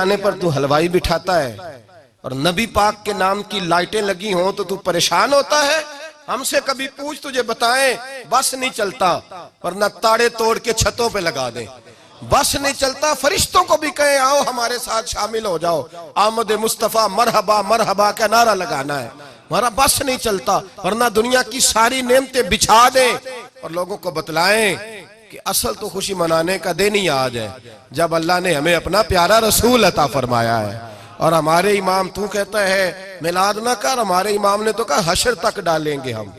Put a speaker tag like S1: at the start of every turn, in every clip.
S1: आने पर तू हलवाई बिठाता है, और नबी पाक के नाम की लाइटें लगी हों तो तू परेशान होता है। हमसे कभी पूछ, तुझे बताएं बस नहीं चलता, वरना ताड़े तोड़ के छतों पे लगा दे। बस नहीं चलता, फरिश्तों को भी कहें आओ हमारे साथ शामिल हो जाओ, आमद मुस्तफा मरहबा मरहबा का नारा लगाना है। हमारा बस नहीं चलता, वरना दुनिया की सारी नेमतें बिछा दें और लोगों को बतलाएं कि असल तो खुशी मनाने का दिन ही आज है जब अल्लाह ने हमें अपना प्यारा रसूल अता फरमाया है। और हमारे इमाम, तू कहता है मिलाद ना कर, हमारे इमाम ने तो कहा हशर तक डालेंगे हम,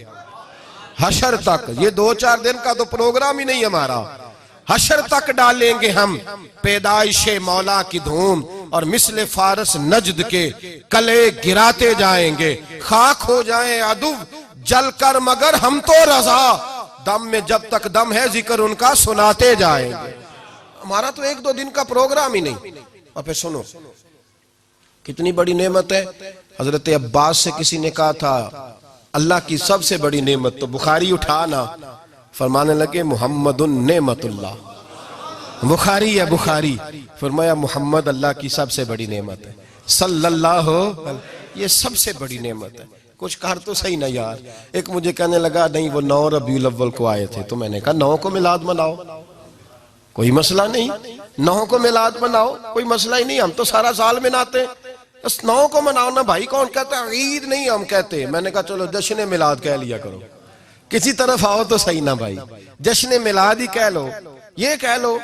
S1: हशर तक। ये 2-4 दिन का तो प्रोग्राम ही नहीं हमारा, हशर तक डालेंगे हम पैदाइशे मौला की धूम, और मिसले फारस नजद के कले गिराते जाएंगे। खाक हो जाए अदु जलकर मगर हम तो रजा, दम में जब तक दम है जिक्र उनका सुनाते जाएंगे। हमारा तो 1-2 दिन का प्रोग्राम ही नहीं। और फिर सुनो कितनी बड़ी नेमत है। हजरत अब्बास से किसी ने कहा था अल्लाह की सबसे बड़ी नेमत, तो बुखारी उठाना, फरमाने लगे मुहम्मदुन नेमतुल्लाह, बुखारी है बुखारी, फरमाया मुहम्मद अल्लाह की सबसे बड़ी नेमत है, सल्लल्लाहु, ये सबसे बड़ी नेमत है। कुछ कर तो सही ना यार। एक मुझे कहने लगा नहीं वो 9 रबीउल अव्वल को आए थे, तो मैंने कहा 9 को मिलाद मनाओ, कोई मसला नहीं, 9 को मिलाद मनाओ, कोई मसला ही नहीं, हम तो सारा साल मनाते, बस 9 को मनाओ ना भाई। कौन कहता है ईद नहीं हम कहते। मैंने कहा चलो जश्न मिलाद कह लिया करो, किसी तरफ आओ तो सही ना भाई, जश्न मिलाद ही कह लो। ये कह लो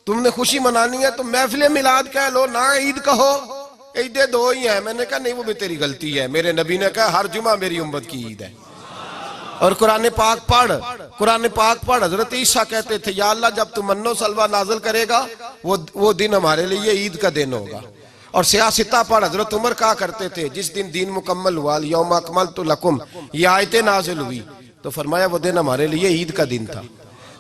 S1: तुमने खुशी मनानी है तो महफिल मिलाद कह लो ना, ईद कहो, ईदे 2 ही है। मैंने कहा नहीं वो भी तेरी गलती है, मेरे नबी ने कहा हर जुमा मेरी उम्मत की ईद है। और कुरान पाक पढ़, कुरान पाक पढ़। हजरत ईसा कहते थे या अल्लाह जब तू मन्नो सलवा नाजिल करेगा वो दिन हमारे लिए ईद का दिन होगा। और सियासता पढ़, हजरत उमर कहा करते थे जिस दिन दीन मुकम्मल हुआ यौम अकमलतु लकुम, ये आयतें नाजिल हुई तो फरमाया वो दिन हमारे लिए ईद का दिन था।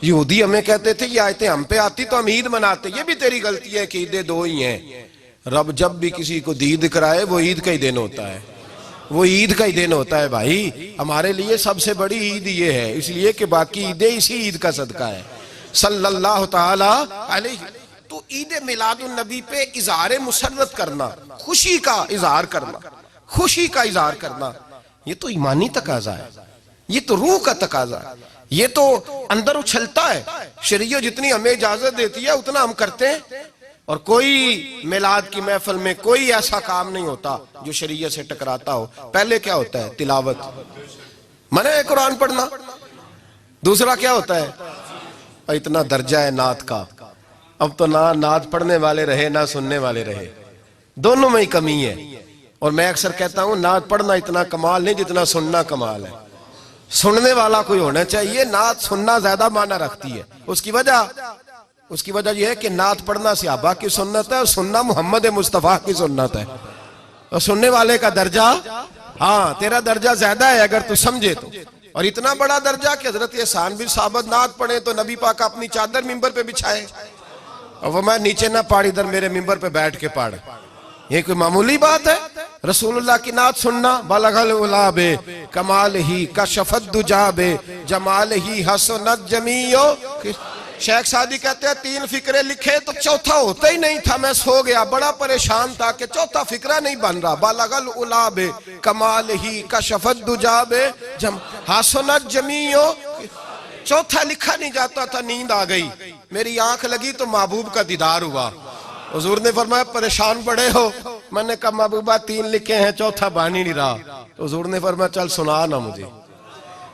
S1: यहूदी हमें कहते थे ये आयतें हम पे आती तो हम ईद मनाते, ये भी तेरी गलती है कि ईदें 2 ही हैं। रब जब भी किसी को दीद कराए वो ईद का ही दिन होता है, वो ईद का ही दिन होता है भाई। हमारे लिए सबसे बड़ी ईद ये है, इसलिए कि बाकी ईदें इसी ईद का सदका है सल्लल्लाहु ताला अलैहि। तो ईद मिलादुन नबी पे इजहार मुसर्रत करना, खुशी का इजहार करना, खुशी का इजहार करना, ये तो ईमानी तकाजा है, ये तो रूह का तकाजा है, ये तो अंदर उछलता है। शरीयत जितनी हमें इजाजत देती है उतना हम करते हैं। और कोई मिलाद की महफिल में कोई ऐसा काम नहीं होता जो शरीयत से टकराता हो। पहले क्या होता है? तिलावत, मने है कुरान पढ़ना। दूसरा क्या होता है? इतना दर्जा है नात का, अब तो ना नात पढ़ने वाले रहे ना सुनने वाले रहे, दोनों में ही कमी है। और मैं अक्सर कहता हूं नात पढ़ना इतना कमाल नहीं जितना सुनना कमाल है। सुनने वाला कोई होना चाहिए, नात सुनना ज्यादा माना रखती है। उसकी वजह यह है कि नात पढ़ना सहाबा की सुन्नत है और सुनना मोहम्मद मुस्तफा की सुन्नत है। और सुनने वाले का दर्जा, हाँ तेरा दर्जा ज्यादा है अगर तू समझे तो। और इतना बड़ा दर्जा कि हजरत एहसान बिन साबित नात पढ़े तो नबी पाक अपनी चादर मिंबर पे बिछाए और वो मैं नीचे ना पढ़, इधर मेरे मिंबर पे बैठ के पढ़। ये कोई मामूली बात है? रसूलुल्लाह की नात सुनना, बलगल उलाबे कमाल ही कशफत दुजाबे जमाल ही हसनत जमीयो। शेख सादी कहते हैं 3 फिक्रे लिखे तो चौथा होता ही नहीं था, मैं सो गया, बड़ा परेशान था कि चौथा फिक्रा नहीं बन रहा। बलगल उलाबे कमाल ही कशफत दुजाबे हसनत जमीयो, चौथा लिखा नहीं जाता था। नींद आ गई, मेरी आंख लगी तो महबूब का दीदार हुआ। हुजूर ने फरमाया परेशान पड़े हो? मैंने कहा महबूबा 3 लिखे हैं, चौथा बन ही नहीं रहा। तो हुजूर ने फरमाया चल सुना ना मुझे।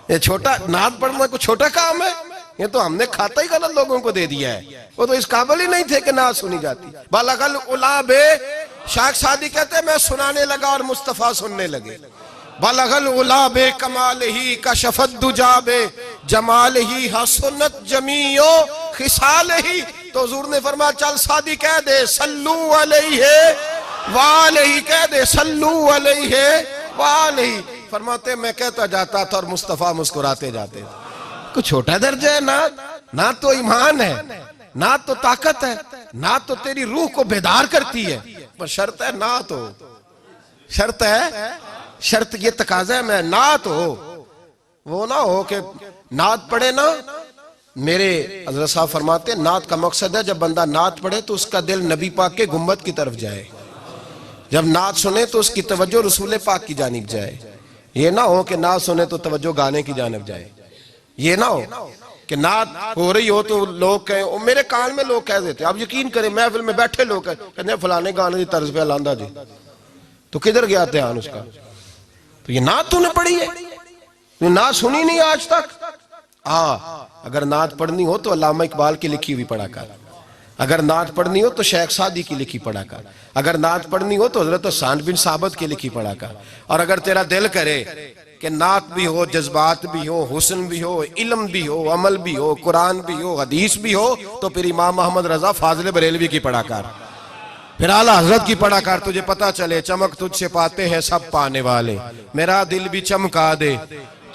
S1: ये छोटा नात पढ़ना कोई छोटा काम है? ये तो हमने खाता ही गलत लोगों को दे दिया है, वो तो इस काबिल ही नहीं थे कि नात सुनी जाती। बलगल उलाबे, शेख सादी कहते मैं सुनाने लगा और मुस्तफा सुनने लगे। बलगल उलाबे कमाल ही कशफत दुजाबे जमाल ही हसनत जमीयो खिसाल ही। तो हुजूर ने फरमाया चल सादी कह दे सल्लू अलैहि वालैहि, कह दे सल्लू अलैहि वालैहि। फरमाते मैं कहता जाता था और मुस्तफा मुस्कुराते जाते थे। कुछ छोटा दर्जा है ना तो ईमान है, ना तो ताकत है, ना तो तेरी रूह को बेदार करती है, पर शर्त है ना तो, शर्त है, शर्त ये तकाजा है मैं नात हो, वो ना हो कि नात पढ़े ना मेरे हज़रत साहब फरमाते हैं नात का मकसद है जब बंदा नात पढ़े तो उसका दिल नबी पाक के गुम्बद की तरफ जाए, जब नात सुने तो उसकी तवज्जो रसूल पाक की जानिब जाए। ये ना हो कि नात सुने तो तवज्जो गाने की जानिब जाए। ये ना हो कि नात हो रही हो तो लोग कहें, और मेरे कान में लोग कह देते, आप यकीन करें महफिल में बैठे लोग कहते फलाने गाने की तर्ज पे लांदा जी, तो किधर गया ध्यान उसका? तो ये नात तूने पढ़ी है, तूने नात सुनी नहीं आज तक? हाँ, अगर नात पढ़नी हो तो अल्लामा इकबाल की लिखी हुई पढ़ा कर, अगर नात पढ़नी हो तो शेख सादी की लिखी पढ़ा कर, अगर नात पढ़नी हो तो हजरत हसन बिन साबित की लिखी पढ़ा कर। और अगर तेरा दिल करे कि नात भी हो, जज्बात भी हो, हुस्न भी हो, इल्म भी हो, अमल भी हो, कुरान भी हो, हदीस भी हो, तो फिर इमाम मोहम्मद रजा फाजिल बरेलवी की पढ़ा कर, फिर आला हजरत की पढ़ा कर। तुझे पता चले चमक तुझसे पाते हैं सब पाने वाले, मेरा दिल भी चमका दे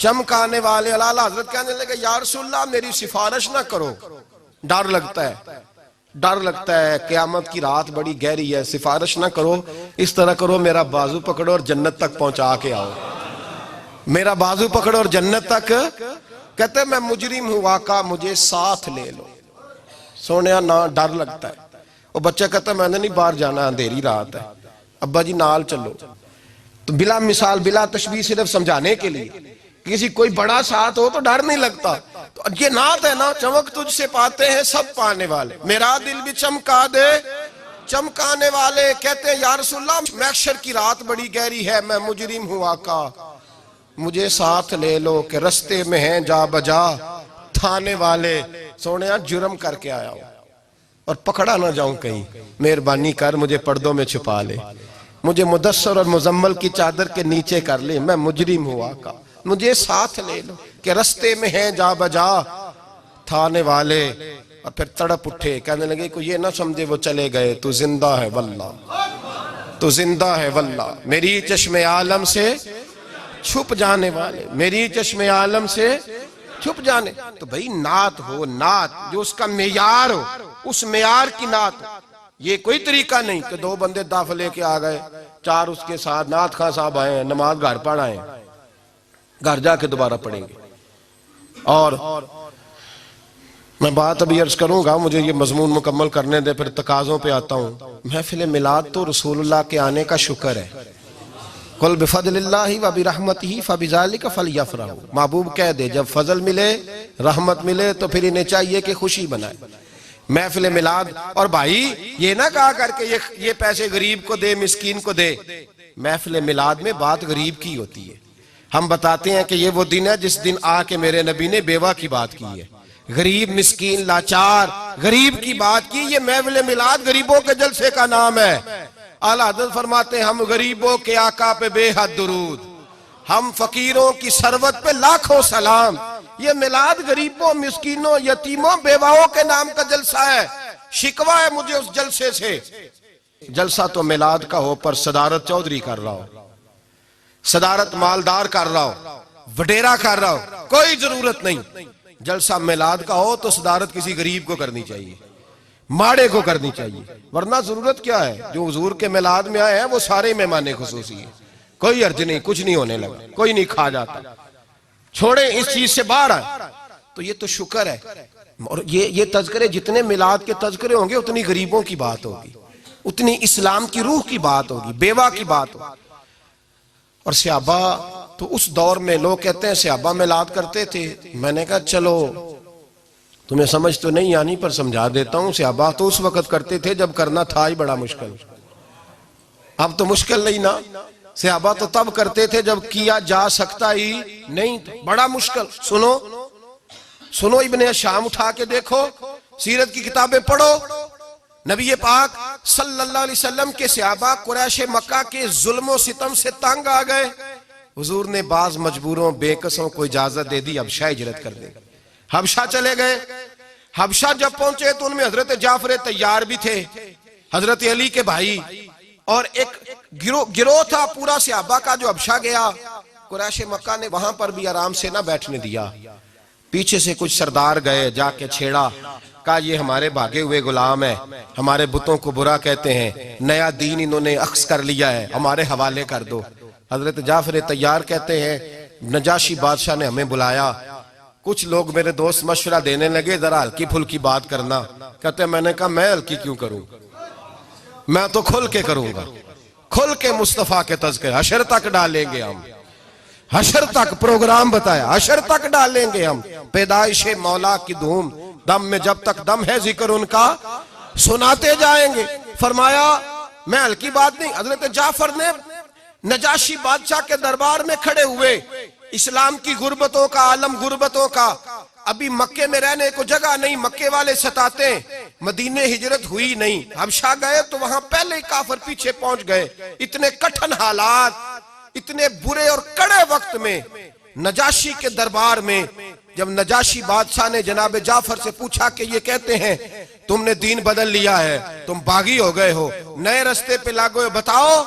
S1: चमकाने वाले। आला हजरत कहने लगे या रसूलल्लाह मेरी सिफारिश ना करो, डर लगता है, डर लगता है, क़यामत की रात बड़ी गहरी है, सिफारिश ना करो, इस तरह करो मेरा बाजू पकड़ो और जन्नत तक पहुंचा के आओ, मेरा बाजू पकड़ो और जन्नत तक। कहते मैं मुजरिम हूं आका मुझे साथ ले लो। सोनिया ना डर लगता है। वो बच्चा कहता मैंने नहीं बाहर जाना, अंधेरी रात है, अब्बा जी नाल चलो। तो बिला मिसाल बिला तशबीह सिर्फ समझाने के लिए, किसी कोई बड़ा साथ हो तो डर नहीं लगता। तो ये नात है ना, चमक तुझसे पाते हैं सब पाने वाले, मेरा दिल भी चमका दे चमकाने वाले। कहते हैं या रसूलल्लाह महशर की रात बड़ी गहरी है, मैं मुजरिम हूं आका मुझे साथ ले लो, कि रस्ते में हैं जा बजा थाने वाले। सोने जुर्म करके आया हूं और पकड़ा ना जाऊं कहीं, मेहरबानी कर मुझे पर्दों में छुपा ले, मुझे मुदस्सर और मुजम्मल की चादर के नीचे कर ले, मैं मुजरिम हूं आका मुझे साथ ले लो, कि रस्ते में हैं जा बजा थाने वाले। और फिर तड़प उठे, कहने लगे को ये ना समझे वो चले गए, तू जिंदा है वल्ला, तू जिंदा है वल्ला, मेरी चश्मे आलम से छुप जाने वाले, मेरी चश्मे आलम से छुप जाने। तो भाई नात हो, नात जो उसका मेयार हो, उस मेयार की नात हो। ये कोई तरीका नहीं कि दो बंदे दाफ लेके आ गए, चार उसके साथ नात खां साहब आए, नमाज घर पढ़ आए, घर जाके दोबारा पढ़ेंगे। और मैं बात अभी अर्ज करूंगा, मुझे ये मजमून मुकम्मल करने दे, फिर तकाज़ों पे आता हूँ। महफिल मिलाद तो रसूलुल्लाह के आने का शुक्र है। कुल बिफज़लिल्लाहि व बिरहमतिही फबिज़ालिका फलयफ़रहू। महबूब कह दे जब फजल मिले, रहमत मिले, तो फिर इन्हें चाहिए कि खुशी बनाए महफिल मिलाद। और भाई ये ना कहा करके ये पैसे गरीब को दे, मिस्कीन को दे। महफिल मिलाद में बात गरीब की होती है। हम बताते हैं कि ये वो दिन है जिस दिन आके मेरे नबी ने बेवा की बात की है, गरीब मिस्कीन लाचार गरीब की बात की। ये महफिल मिलाद गरीबों के जलसे का नाम है। आला हज़रत फरमाते हैं हम गरीबों के आका पे बेहद दुरूद, हम फकीरों की सरवत पे लाखों सलाम। ये मिलाद गरीबों मिस्कीनों यतीमों बेवाओं के नाम का जलसा है। शिकवा है मुझे उस जलसे से। जलसा तो मिलाद का हो पर सदारत चौधरी कर रहा हो, सदारत मालदार कर रहा हो, वडेरा कर रहा हो, कोई जरूरत नहीं। जलसा मिलाद का हो तो सदारत किसी गरीब को करनी चाहिए, माड़े को करनी चाहिए, वरना जरूरत क्या है। जो हुजूर के मिलाद में आए हैं वो सारे मेहमान खुसूसी है, कोई अर्ज नहीं, कुछ नहीं होने लगा, कोई नहीं खा जाता। छोड़े इस चीज से बाहर आए तो ये तो शुक्र है। और ये तज़किरे जितने मिलाद के तज़किरे होंगे उतनी गरीबों की बात होगी, उतनी इस्लाम की रूह की बात होगी, बेवा की बात होगी। और सहाबा तो उस दौर में लोग कहते हैं सहाबा मिलाद करते थे। मैंने कहा चलो तुम्हें समझ तो नहीं आनी पर समझा देता हूं। सहाबा तो उस वक्त करते थे जब करना था ही बड़ा मुश्किल, अब तो मुश्किल नहीं ना। सहाबा तो तब करते थे जब किया जा सकता ही नहीं था, बड़ा मुश्किल। सुनो इब्ने शाम उठा के देखो, सीरत की किताबें पढ़ो। नबी पाक सल्लल्लाहु अलैहि वसल्लम के सहाबा कुरैश मक्का के जुल्म सितम से तंग आ गए। हुजूर ने बाज मजबूरों बेकसों को इजाजत दे दी, हबशा हिजरत कर दे। हबशा चले गए। हबशा जब पहुंचे तो उनमें हजरत जाफर तैयार भी थे, हजरत अली के भाई, और एक गिरोह था पूरा सहाबा का जो हबशा गया। कुरैश मक्का ने वहां पर भी आराम से ना बैठने दिया। पीछे से कुछ सरदार गए, जाके छेड़ा, कहा ये हमारे भागे हुए गुलाम है, हमारे बुतों को बुरा कहते हैं, नया दीन इन्होंने अख्स कर लिया है, हमारे हवाले कर दो। हजरत जाफर तैयार कहते हैं नजाशी बादशाह ने हमें बुलाया कुछ लोग मेरे दोस्त मशवरा देने लगे जरा हल्की फुल्की बात करना। कहते मैंने कहा मैं हल्की क्यों करूं, मैं तो खुल के करूंगा, खुल के मुस्तफा के तज़किरे हशर तक डालेंगे हम, हशर तक प्रोग्राम बताया, हशर तक डालेंगे हम। पैदाइशे मौला की धूम, दम में जब तक दम है जिक्र उनका सुनाते जाएंगे। फरमाया मैं हल्की बात नहीं। हजरत जाफर ने नजाशी बादशाह के दरबार में खड़े हुए, इस्लाम की गुर्बतों का आलम, गुर्बतों का, अभी मक्के में रहने को जगह नहीं, मक्के वाले सताते, मदीने हिजरत हुई नहीं, हबशा गए तो वहां पहले ही काफिर पीछे पहुंच गए। इतने कठिन हालात, इतने बुरे और कड़े वक्त में नजाशी के दरबार में जब नजाशी बादशाह ने जनाब जाफर से पूछा कि ये कहते हैं तुमने दीन बदल लिया है, तुम बागी हो गए हो, नए रास्ते पे लागो, बताओ।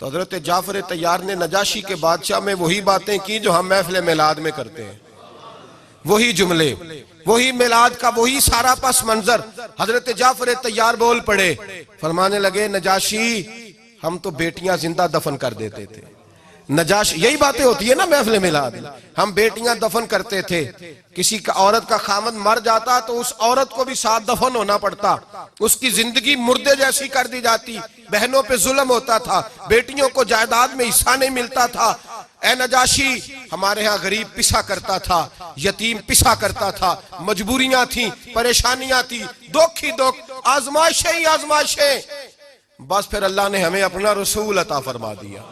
S1: तो हजरत जाफर तैयार ने नजाशी के बादशाह में वही बातें की जो हम महफिल मिलाद में करते हैं, वही जुमले, वही मिलाद का वही सारा पस मंजर। हजरत जाफर तैयार बोल पड़े, फरमाने लगे नजाशी हम तो बेटियां जिंदा दफन कर देते थे। नजाशी, यही बातें होती है ना महफिल मिलाद, हम बेटियां दफन करते थे, किसी का औरत का खामद मर जाता तो उस औरत को भी साथ दफन होना पड़ता, उसकी जिंदगी मुर्दे जैसी कर दी जाती, बहनों पे जुल्म होता था, बेटियों को जायदाद में हिस्सा नहीं मिलता था। ए नजाशी हमारे यहाँ गरीब पिसा करता था, यतीम पिसा करता था, मजबूरियां थी, परेशानियां थी, दुख ही दुख, आजमाइशें ही आजमाइशें। बस फिर अल्लाह ने हमें अपना रसूल अता फरमा दिया,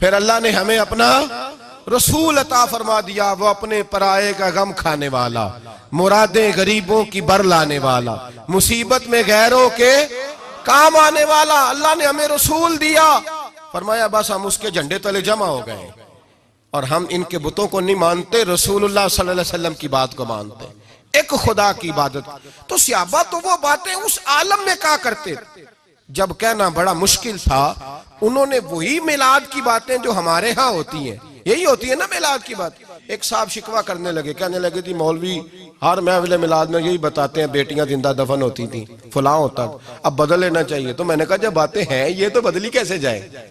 S1: फिर अल्लाह ने हमें अपना रसूल अता फरमा दिया, वो अपने पराये का गम खाने वाला, मुरादें गरीबों की बर लाने वाला, मुसीबत में गैरों के काम आने वाला। अल्लाह ने हमें रसूल दिया, फरमाया बस हम उसके झंडे तले जमा हो गए और हम इनके बुतों को नहीं मानते, रसूलुल्लाह सल्लल्लाहु अलैहि वसल्लम की बात को मानते, एक खुदा की इबादत। तो सहाबा तो वो बातें उस आलम में कहा करते थे जब कहना बड़ा मुश्किल था, उन्होंने वही मिलाद की बातें जो हमारे यहाँ होती हैं, यही होती है ना मिलाद की बात। एक साहब शिकवा करने लगे, कहने लगे थी मौलवी हर महफिल मिलाद में यही बताते हैं बेटियां जिंदा दफन होती थी, फलां होता, अब बदल लेना चाहिए। तो मैंने कहा जब बातें हैं ये तो बदली कैसे जाए।